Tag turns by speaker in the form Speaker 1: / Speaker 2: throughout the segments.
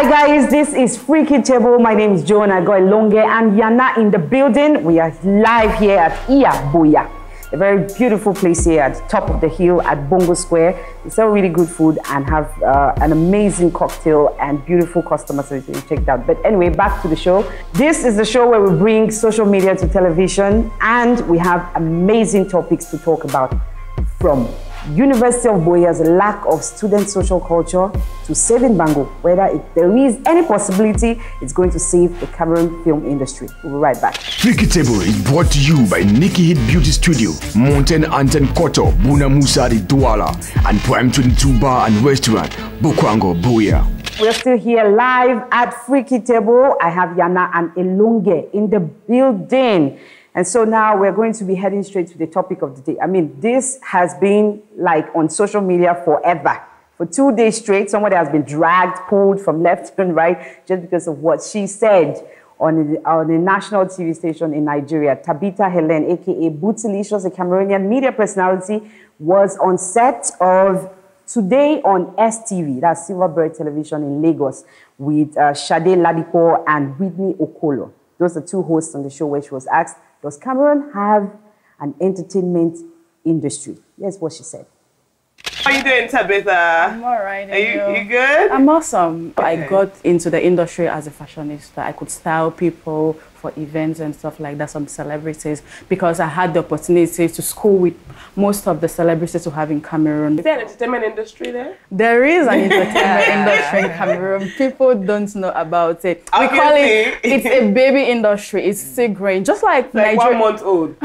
Speaker 1: Hi guys, this is Fri.PM. My name is Joan. I got Longe and Yana in the building. We are live here at Boya, a very beautiful place here at the top of the hill at Bongo Square. We sell really good food and have an amazing cocktail and beautiful customer service. You check it out. But anyway, back to the show. This is the show where we bring social media to television, and we have amazing topics to talk about, from University of Boya's lack of student social culture to saving Bango, whether there is any possibility it's going to save the Cameroon film industry. We'll be right back.
Speaker 2: Fri.PM is brought to you by Nikki Hit Beauty Studio, Mountain Anten Koto, Buna Musa di Douala, and Prime 22 Bar and Restaurant, Bokwango, Boya.
Speaker 1: We're still here live at Fri.PM. I have Yana and Elonge in the building. And so now we're going to be heading straight to the topic of the day. I mean, this has been like on social media forever. For 2 days straight, somebody has been dragged, pulled from left and right just because of what she said on a national TV station in Nigeria. Tabitha Helen, a.k.a. Bootylicious, a Cameroonian media personality, was on set of Today on STV, that's Silverbird Television in Lagos, with Sade Ladipo and Whitney Okolo. Those are two hosts on the show where she was asked, does Cameroon have an entertainment industry? Here's what she said.
Speaker 3: How are you doing, Tabitha?
Speaker 4: I'm all right.
Speaker 3: Are you good?
Speaker 4: I'm awesome.
Speaker 3: Okay.
Speaker 4: I got into the industry as a fashionista. I could style people for events and stuff like that, some celebrities, because I had the opportunity to school with most of the celebrities who have in Cameroon.
Speaker 3: Is there an entertainment industry there?
Speaker 4: There is an entertainment industry in Cameroon. People don't know about it. We call it, it's a baby industry. It's still growing, just like Nigeria.
Speaker 3: 1 month old.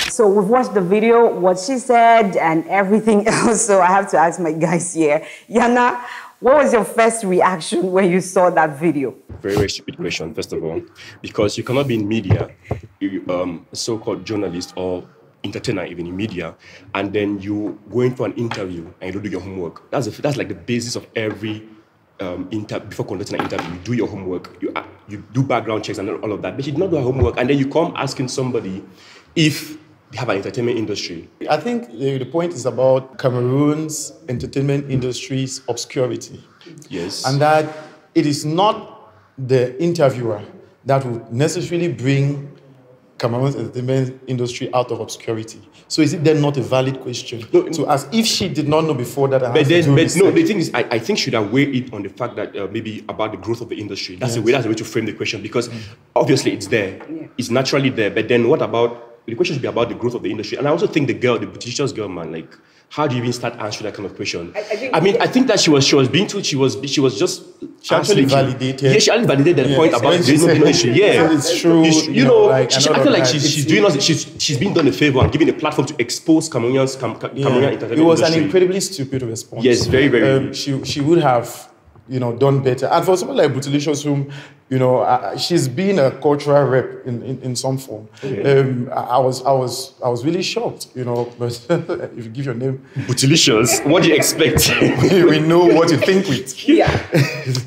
Speaker 1: So we've watched the video, what she said, and everything else. So I have to ask my guys here. Yana, what was your first reaction when you saw that video?
Speaker 5: Very, very stupid question, first of all, because you cannot be in media, so-called journalist or entertainer, even in media, and then you go in for an interview and you don't do your homework. That's like the basis of every before conducting an interview. You do your homework, you do background checks and all of that, but you did not do your homework, and then you come asking somebody if they have an entertainment industry.
Speaker 6: I think the point is about Cameroon's entertainment industry's obscurity.
Speaker 5: Yes.
Speaker 6: And that it is not the interviewer that would necessarily bring Cameroon's entertainment industry out of obscurity. So is it then not a valid question to ask if she did not know before that?
Speaker 5: But no, the thing is, I think should have weighed it on the fact that maybe about the growth of the industry. That's the way to frame the question, because obviously it's there. Yeah. It's naturally there. But then what about, the question should be about the growth of the industry. And I also think the Bootylicious girl, man, like, how do you even start answering that kind of question? I think that she was being told she was just
Speaker 6: she actually validated.
Speaker 5: Yeah, she actually validated the point about the industry. Yeah,
Speaker 6: so it's true.
Speaker 5: You know, I feel like she's doing us. She's been done a favor and giving a platform to expose Cameroonian entertainment industry.
Speaker 6: It was an incredibly stupid response.
Speaker 5: Yes, very, very.
Speaker 6: She would have, done better. And for someone like Bootylicious, whom, she's been a cultural rep in some form. Okay. I was really shocked, but if you give your name
Speaker 5: Bootylicious, what do you expect?
Speaker 6: We know what you think with.
Speaker 1: Yeah.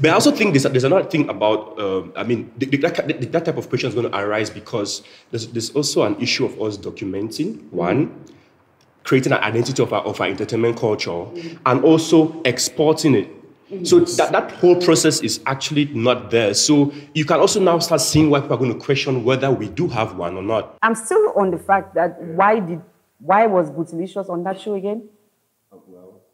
Speaker 5: But I also think there's another thing about, that type of question is going to arise because there's also an issue of us documenting, one, creating an identity of our entertainment culture, and also exporting it. So that whole process is actually not there. So you can also now start seeing why people are going to question whether we do have one or not.
Speaker 1: I'm still on the fact that why was Bootylicious on that show again?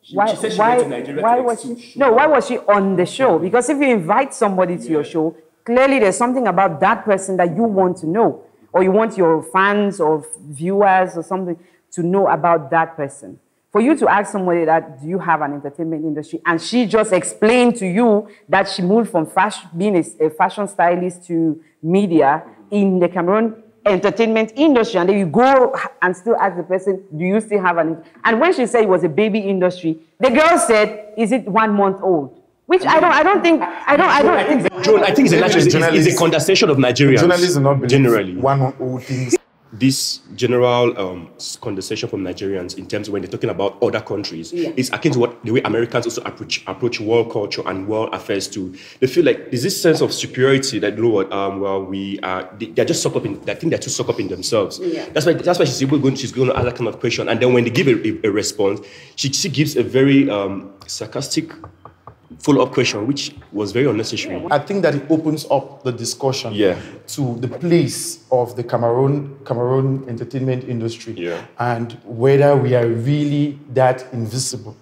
Speaker 5: She said she went to Nigeria. Why
Speaker 1: was she on the show? Because if you invite somebody to your show, clearly there's something about that person that you want to know, or you want your fans or viewers or something to know about that person. For you to ask somebody that, do you have an entertainment industry? And she just explained to you that she moved from being a fashion stylist to media in the Cameroon entertainment industry. And then you go and still ask the person, do you still have an... And when she said it was a baby industry, the girl said, is it 1 month old? Which I don't think...
Speaker 5: Joan, I think it's a condensation of Nigerians.
Speaker 6: Journalists do not
Speaker 5: generally
Speaker 6: 1 month old things.
Speaker 5: This general condensation from Nigerians in terms of when they're talking about other countries is akin to the way Americans also approach world culture and world affairs too. They feel like there's this sense of superiority that they're just sucked up in. I think they're too sucked up in themselves. Yeah. That's why she's going to ask that kind of question, and then when they give a response, she gives a very sarcastic follow-up question, which was very unnecessary.
Speaker 6: I think that it opens up the discussion to the place of the Cameroon entertainment industry and whether we are really that invisible.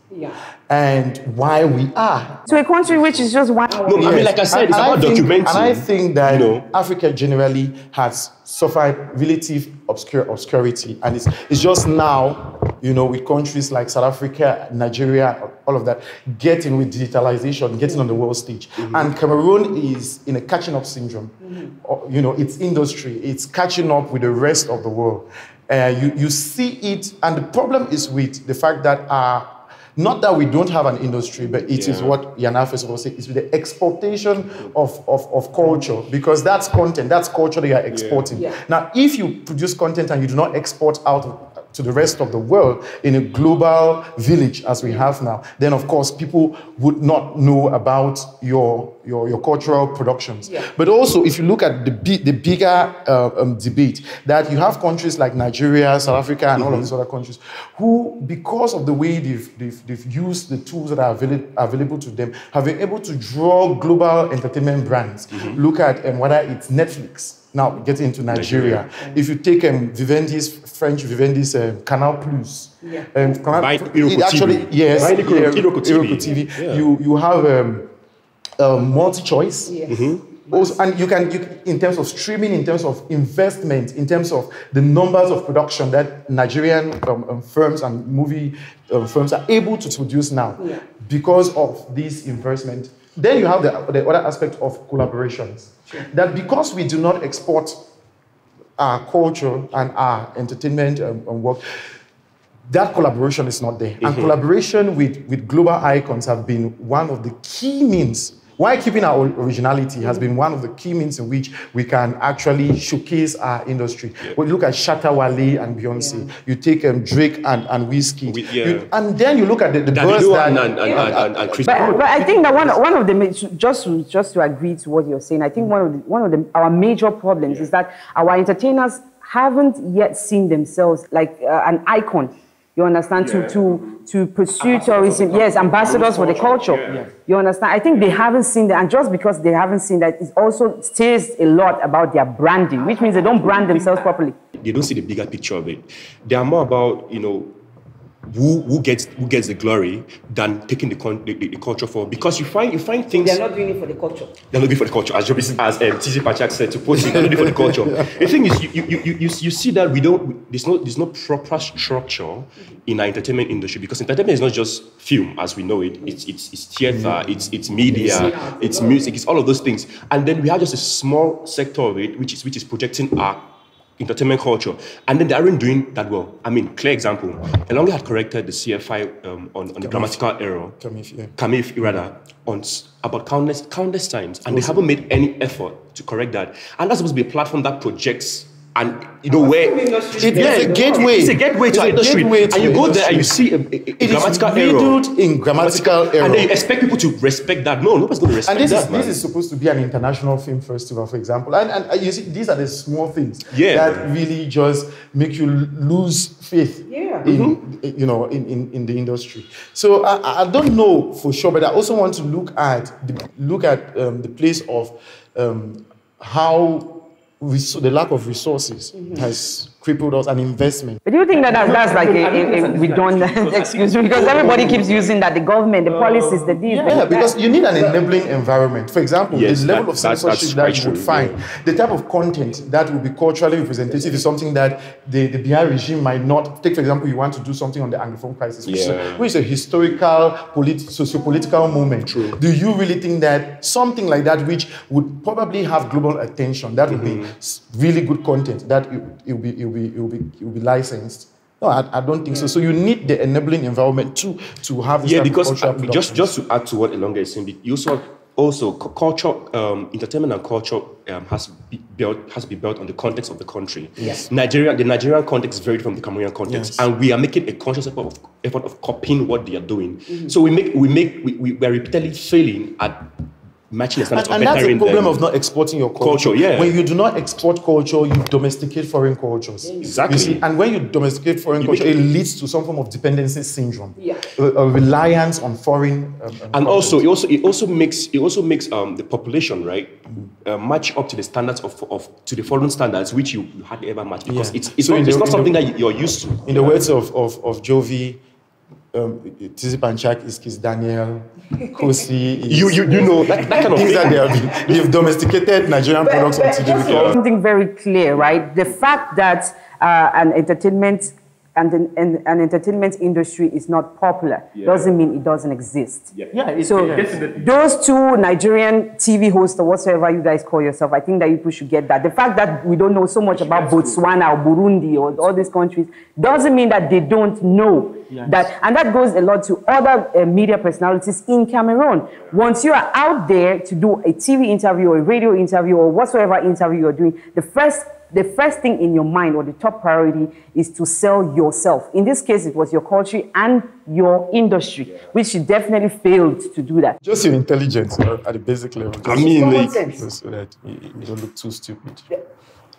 Speaker 6: And why we are.
Speaker 1: To a country which is just one.
Speaker 5: No, I mean, like I said, it's about documenting.
Speaker 6: And I think that Africa generally has suffered relative obscurity. And it's just now, with countries like South Africa, Nigeria, all of that, getting with digitalization, getting on the world stage. And Cameroon is in a catching up syndrome. Its industry, it's catching up with the rest of the world. You see it, and the problem is with the fact that not that we don't have an industry, but it is what Yana first of all said, is the exportation of culture, because that's content, that's culture that you are exporting. Now, if you produce content and you do not export out to the rest of the world in a global village as we have now, then of course people would not know about your cultural productions. But also, if you look at the bigger debate, that you have countries like Nigeria, South Africa, and all of these other countries who, because of the way they've used the tools that are available to them, have been able to draw global entertainment brands. Look at whether it's Netflix. Now, getting into Nigeria. If you take French Vivendi's Canal Plus, TV. You have multi-choice. Also, and you can, in terms of streaming, in terms of investment, in terms of the numbers of production that Nigerian firms and movie firms are able to produce now because of this investment. Then you have the other aspect of collaborations. That because we do not export our culture and our entertainment work, that collaboration is not there. And collaboration with global icons have been one of the key means. Why keeping our originality has been one of the key means in which we can actually showcase our industry. When you look at Shatta Wale and Beyonce, you take Drake and Wizkid, and then you look at the buzz and Chris.
Speaker 1: But I think that one of the just to agree to what you're saying, I think one of our major problems is that our entertainers haven't yet seen themselves like an icon. You understand? To pursue tourism. Yes, ambassadors for the culture. You understand? I think they haven't seen that. And just because they haven't seen that, it also says a lot about their branding, which means they don't brand themselves properly.
Speaker 5: They don't see the bigger picture of it. They are more about, who gets the glory than taking the culture forward. Because you find things.
Speaker 1: They're not doing it for the culture.
Speaker 5: They're not doing it for the culture, as TC Pachak said, to put it, they're not doing it for the culture. The thing is, you see that there's no proper structure in our entertainment industry, because entertainment is not just film as we know it. It's theater, it's media, it's music, it's all of those things. And then we have just a small sector of it which is projecting our entertainment culture, and then they aren't doing that well. I mean, clear example. Elonge had corrected the CFI on the grammatical error, Kamif rather, on about countless times, and they haven't made any effort to correct that. And that's supposed to be a platform that projects, and where
Speaker 6: it's a gateway.
Speaker 5: It's a gateway to our industry. And you go there and you see a grammatical error.
Speaker 6: In grammatical error.
Speaker 5: And then you expect people to respect that. No, nobody's going to respect that.
Speaker 6: And this is supposed to be an international film festival, for example. And you see, these are the small things that really just make you lose faith in the industry. So I don't know for sure, but I also want to look at the place of how the lack of resources has crippled us, and investment.
Speaker 1: But do you think that's like a redundant excuse? Because everybody keeps using that, the government, the policies, the these.
Speaker 6: Yeah, because you need an enabling environment. For example, the level of censorship that you would find, the type of content that will be culturally representative is something that the BI regime might not take. For example, you want to do something on the Anglophone crisis, which is a historical, socio-political moment.
Speaker 5: True.
Speaker 6: Do you really think that something like that, which would probably have global attention, that would be really good content, that it will be licensed? No, I don't think so. So you need the enabling environment to have this
Speaker 5: because just to add to what Elonge is saying, you also culture, entertainment and culture has to be built on the context of the country.
Speaker 1: Yes.
Speaker 5: The Nigerian context is very different from the Cameroonian context, and we are making a conscious effort of copying what they are doing. So we are repeatedly failing at matching the standards
Speaker 6: And
Speaker 5: or
Speaker 6: that's the
Speaker 5: bettering
Speaker 6: problem
Speaker 5: them.
Speaker 6: of not exporting your culture.
Speaker 5: Yeah.
Speaker 6: When you do not export culture, you domesticate foreign cultures.
Speaker 5: Exactly.
Speaker 6: You see, and when you domesticate foreign culture, it leads to some form of dependency syndrome.
Speaker 1: Yeah.
Speaker 6: A reliance on foreign.
Speaker 5: And also, it also makes the population, right, match up to the standards to the foreign standards, which you hardly ever match, because it's not something that you're used to.
Speaker 6: In the words of Jovi, Tizi Panchak is Kiss Daniel, Kosi.
Speaker 5: You know that kind of
Speaker 6: things
Speaker 5: thing.
Speaker 6: that they've domesticated Nigerian products until they become.
Speaker 1: Something very clear, right? The fact that an entertainment industry is not popular doesn't mean it doesn't exist. Those two Nigerian TV hosts or whatsoever you guys call yourself, I think that people should get that. The fact that we don't know so much about Botswana or Burundi or all these countries doesn't mean that they don't know that. And that goes a lot to other media personalities in Cameroon. Once you are out there to do a TV interview or a radio interview or whatsoever interview you're doing, the first thing in your mind or the top priority is to sell yourself. In this case, it was your culture and your industry, which you definitely failed to do that.
Speaker 6: Just your intelligence at the basic level.
Speaker 5: I mean, like,
Speaker 6: so that you don't look too stupid.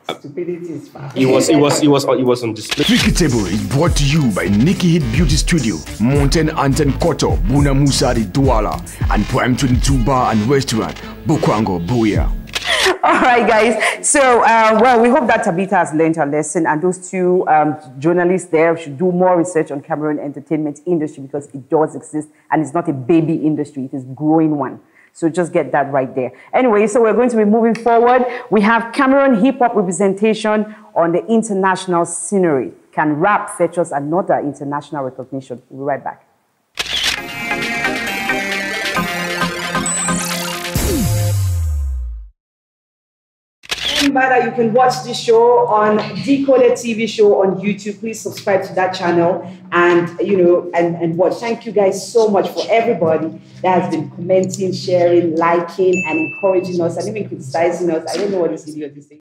Speaker 1: Stupidity is fine.
Speaker 5: It was on display.
Speaker 2: Frikitable is brought to you by Nikki Hit Beauty Studio, Mountain Anten Koto, Buna Musa di Douala, and Prime22 Bar and Restaurant, Bukwango, Booyah.
Speaker 1: All right, guys. So, well, we hope that Tabitha has learned her lesson, and those two journalists there should do more research on Cameroon entertainment industry, because it does exist, and it's not a baby industry; it is a growing one. So just get that right there. Anyway, so we're going to be moving forward. We have Cameroon hip-hop representation on the international scenery. Can rap fetch us another international recognition? We'll be right back. Remember that you can watch this show on DcodedTV Show on YouTube. Please subscribe to that channel and and watch. Thank you guys so much for everybody that has been commenting, sharing, liking, and encouraging us, and even criticizing us. I don't know what this idiot is saying.